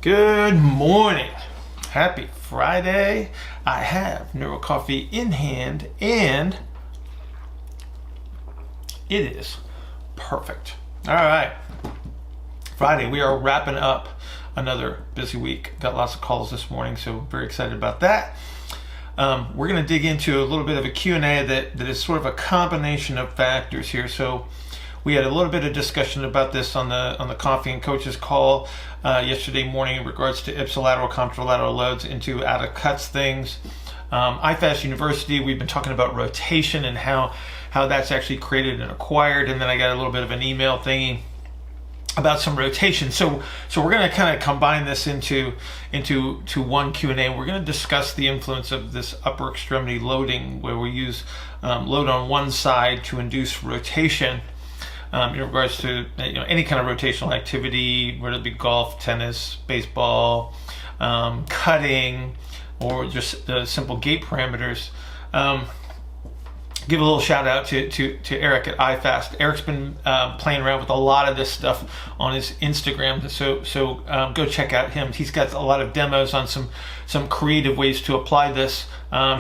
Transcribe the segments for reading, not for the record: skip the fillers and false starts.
Good morning. Happy Friday. I have Neuro Coffee in hand and it is perfect. All right. Friday, we are wrapping up another busy week. Got lots of calls this morning, so very excited about that. We're going to dig into a little bit of a Q&A that is sort of a combination of factors here. So we had a little bit of discussion about this on the Coffee and Coaches call yesterday morning in regards to ipsilateral, contralateral loads into out of cuts things. IFAST University, we've been talking about rotation and how that's actually created and acquired, and then I got a little bit of an email thingy about some rotation. So we're going to kind of combine this into one Q&A. We're going to discuss the influence of this upper extremity loading, where we use load on one side to induce rotation in regards to any kind of rotational activity, whether it be golf, tennis, baseball, cutting, or just the simple gait parameters. Give a little shout out to Eric at IFAST. Eric's been playing around with a lot of this stuff on his Instagram, so go check out him. He's got a lot of demos on some creative ways to apply this.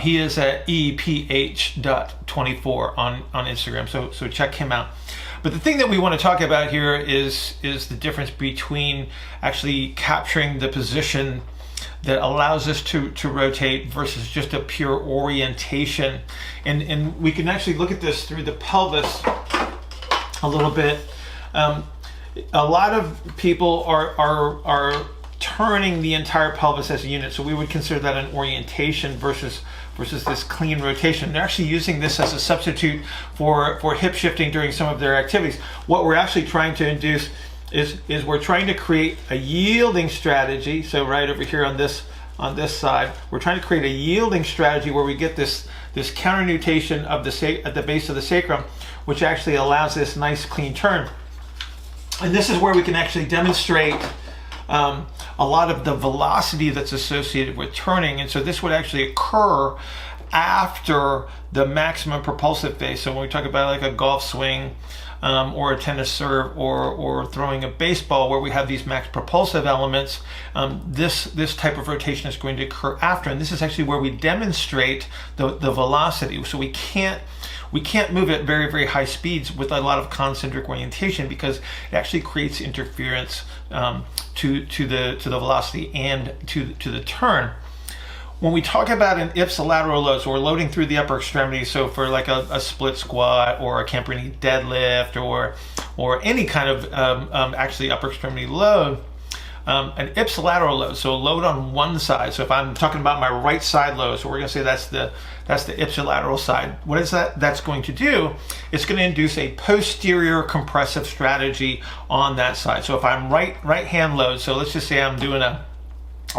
He is at eph.24 on Instagram, so check him out. But the thing that we want to talk about here is the difference between actually capturing the position that allows us to rotate versus just a pure orientation. And we can actually look at this through the pelvis a little bit. A lot of people are turning the entire pelvis as a unit, so we would consider that an orientation versus this clean rotation. They're actually using this as a substitute for hip shifting during some of their activities. What we're actually trying to induce is we're trying to create a yielding strategy. So right over here on this side, we're trying to create a yielding strategy where we get this counter nutation of at the base of the sacrum, which actually allows this nice clean turn. And this is where we can actually demonstrate a lot of the velocity that's associated with turning. And so this would actually occur after the maximum propulsive phase. So when we talk about like a golf swing, or a tennis serve, or throwing a baseball, where we have these max propulsive elements, this type of rotation is going to occur after, and this is actually where we demonstrate the velocity. So we can't move at very, very high speeds with a lot of concentric orientation, because it actually creates interference to the velocity and to the turn. When we talk about an ipsilateral load, so we're loading through the upper extremity, so for like a split squat or a Camperini deadlift or any kind of actually upper extremity load, an ipsilateral load, so a load on one side. So if I'm talking about my right side load, so we're going to say that's the ipsilateral side. What is that? That's going to do, it's going to induce a posterior compressive strategy on that side. So if I'm right hand load, so let's just say I'm doing a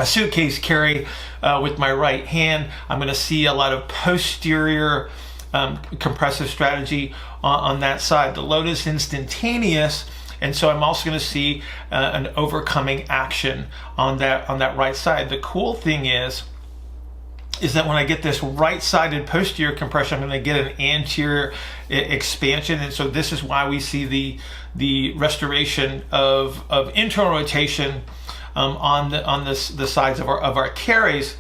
suitcase carry with my right hand, I'm going to see a lot of posterior compressive strategy on that side. The load is instantaneous, and so I'm also going to see an overcoming action on that right side. The cool thing is that when I get this right-sided posterior compression, I'm going to get an anterior expansion, and so this is why we see the restoration of internal rotation on the sides of our carries,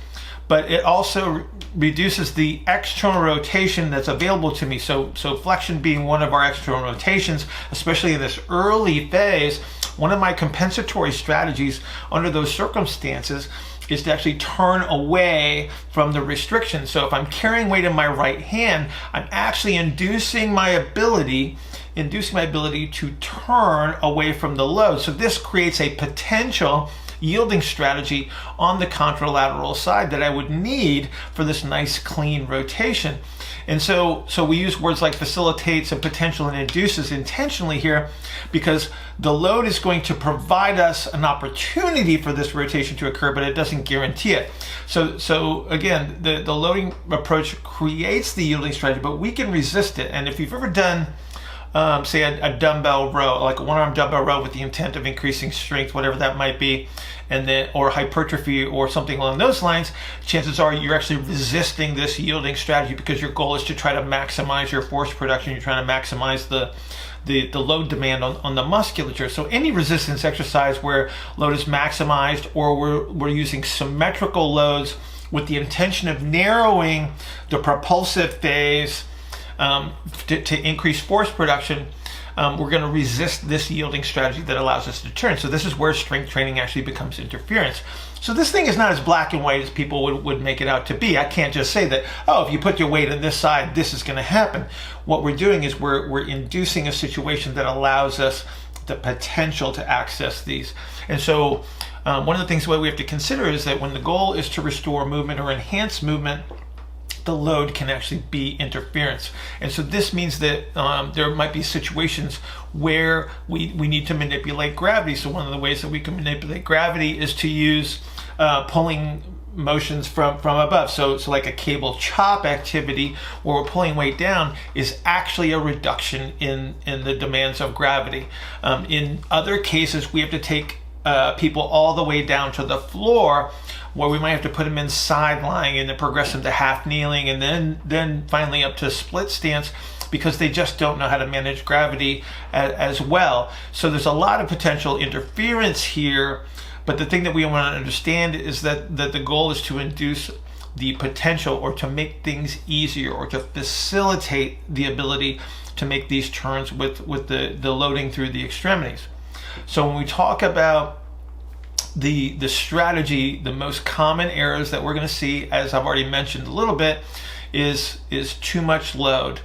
but it also reduces the external rotation that's available to me. So flexion being one of our external rotations, especially in this early phase, one of my compensatory strategies under those circumstances is to actually turn away from the restriction. So if I'm carrying weight in my right hand, I'm actually inducing my ability to turn away from the load. So this creates a potential yielding strategy on the contralateral side that I would need for this nice clean rotation. And so we use words like facilitates and potential and induces intentionally here, because the load is going to provide us an opportunity for this rotation to occur, but it doesn't guarantee it. So again, the loading approach creates the yielding strategy, but we can resist it. And if you've ever done say a dumbbell row, like a one-arm dumbbell row with the intent of increasing strength, whatever that might be, and then or hypertrophy or something along those lines, chances are you're actually resisting this yielding strategy because your goal is to try to maximize your force production. You're trying to maximize the load demand on the musculature. So any resistance exercise where load is maximized, or we're using symmetrical loads with the intention of narrowing the propulsive phase to increase force production, we're going to resist this yielding strategy that allows us to turn. So this is where strength training actually becomes interference. So this thing is not as black and white as people would make it out to be. I can't just say that, oh, if you put your weight on this side, this is going to happen. What we're doing is we're inducing a situation that allows us the potential to access these. And so one of the things that we have to consider is that when the goal is to restore movement or enhance movement, the load can actually be interference. And so this means that there might be situations where we need to manipulate gravity. So one of the ways that we can manipulate gravity is to use pulling motions from above. So like a cable chop activity where we're pulling weight down is actually a reduction in the demands of gravity. In other cases, we have to take people all the way down to the floor, where we might have to put them inside lying and then progress them to half kneeling, and then finally up to split stance, because they just don't know how to manage gravity as well. So there's a lot of potential interference here, but the thing that we want to understand is that the goal is to induce the potential, or to make things easier, or to facilitate the ability to make these turns with the loading through the extremities. So when we talk about the strategy, the most common errors that we're going to see, as I've already mentioned a little bit, is too much load.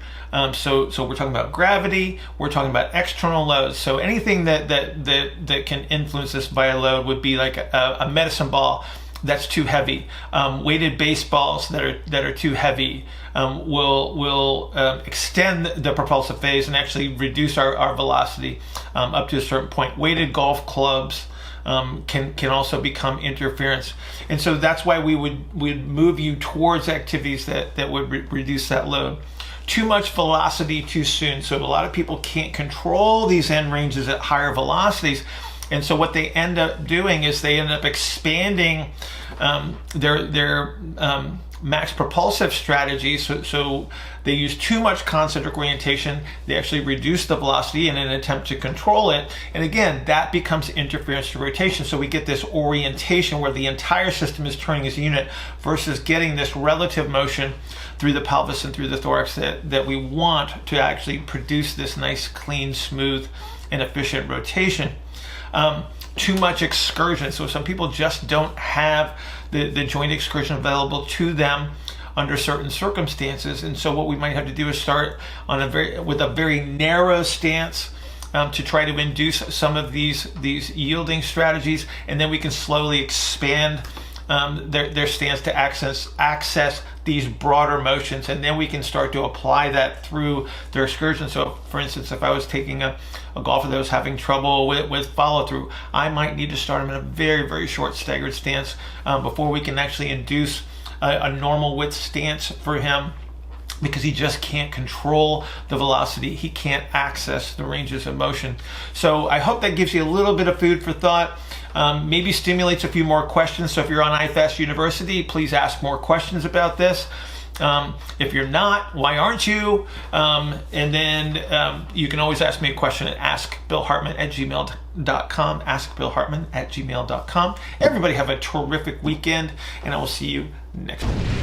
So we're talking about gravity, we're talking about external loads. So anything that can influence this by a load would be like a medicine ball that's too heavy. Weighted baseballs that are too heavy will extend the propulsive phase and actually reduce our velocity up to a certain point. Weighted golf clubs can also become interference, and so that's why we'd move you towards activities that would reduce that load. Too much velocity too soon. So a lot of people can't control these end ranges at higher velocities. And so what they end up doing is they end up expanding their max propulsive strategies. So they use too much concentric orientation. They actually reduce the velocity in an attempt to control it. And again, that becomes interference to rotation. So we get this orientation where the entire system is turning as a unit versus getting this relative motion through the pelvis and through the thorax that we want to actually produce this nice, clean, smooth, and efficient rotation. Too much excursion. So some people just don't have the joint excursion available to them under certain circumstances. And so what we might have to do is start with a very narrow stance to try to induce some of these yielding strategies, and then we can slowly expand their stance to access these broader motions, and then we can start to apply that through their excursion. So for instance, if I was taking a golfer that was having trouble with follow through, I might need to start him in a very, very short staggered stance before we can actually induce a normal width stance for him, because he just can't control the velocity. He can't access the ranges of motion. So I hope that gives you a little bit of food for thought. Maybe stimulates a few more questions. So if you're on IFAST University, please ask more questions about this. If you're not, why aren't you? And then you can always ask me a question at askbillhartman@gmail.com, askbillhartman@gmail.com. Everybody have a terrific weekend, and I will see you next week.